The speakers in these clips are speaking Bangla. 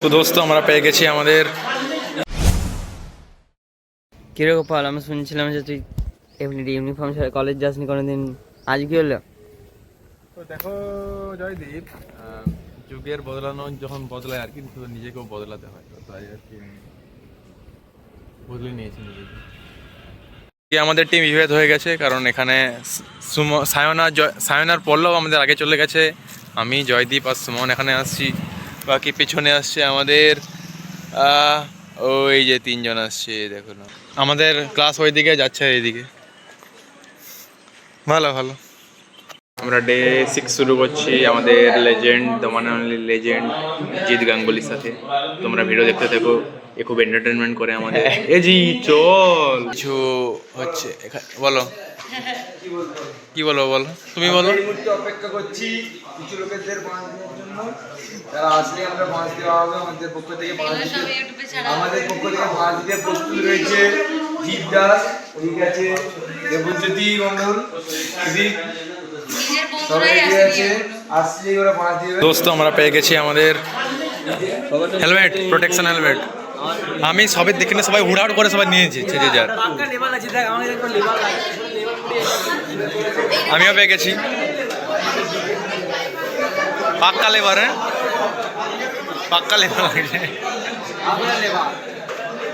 তো দোস্ত আমরা পেয়ে গেছি আমাদের। কিরে গোপাল, আমি শুনছিলাম যে তুই এমনি ইউনিফর্ম ছাড়া কলেজ যাসনি কোনোদিন, আজ কি হলো? তো দেখো জয়দীপ, যুগের বদলানো যখন বদলায় আর কি, শুধু নিজেকেও বদলাতে হয়, তো তাই আর কি বদলে নিয়েছি নিজেকে। আমাদের টিম বিভেদ হয়ে গেছে, কারণ এখানে সায়নার পল্লব আমাদের আগে চলে গেছে। আমি জয়দীপ আর সুমন এখানে আসছি, বাকি পেছনে আসছে আমাদের ওই যে তিনজন আসছে, দেখো না আমাদের ক্লাস ওইদিকে যাচ্ছে, এইদিকে। ভালো ভালো। আমরা ডে 6 শুরু করছি আমাদের legend, the one only legend Jeet গাঙ্গুলির সাথে। তোমরা ভিডিও দেখতে থাকো, এ খুব এন্টারটেনমেন্ট করে আমাদের। এ জি চল, কিছু হচ্ছে বলো, কি বলো বলো, তুমি বলো। এই মুহূর্তে অপেক্ষা করছি কিছু লোকেদের বাঁশ দেওয়ার জন্য, তারা আসলে আমরা বাঁশ দেওয়া হবে। আমাদের পক্ষ থেকে বাঁশ দিতে প্রস্তুত রয়েছে জিৎ দাস, ঠিক আছে, দেবজ্যোতি মন্ডল, সবাই রেডি আছে, আসলেই ওরা বাঁশ দিবে। দোস্ত আমরা পেয়ে গেছি আমাদের হেলমেট, প্রোটেকশন হেলমেট। আমি সবাই দেখে না, সবাই হুড়াহুড় করে সবাই নিয়েছি, ছেড়ে যার। আমিও পেয়ে গেছি পাক্কা লেবার, হ্যাঁ পাক্কা লেবার লাগছে।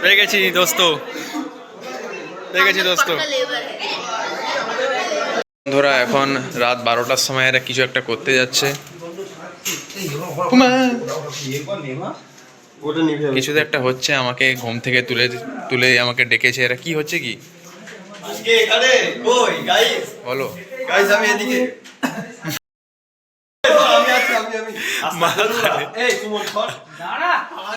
পেয়ে গেছি দোস্ত, পেয়ে গেছি দোস্ত। বন্ধুরা এখন রাত 12টার সময় এরা কিছু একটা করতে যাচ্ছে, কিছু তো একটা হচ্ছে। আমাকে ঘুম থেকে তুলে তুলে আমাকে ডেকেছে, এরা কি হচ্ছে কি বলো। আমি এদিকে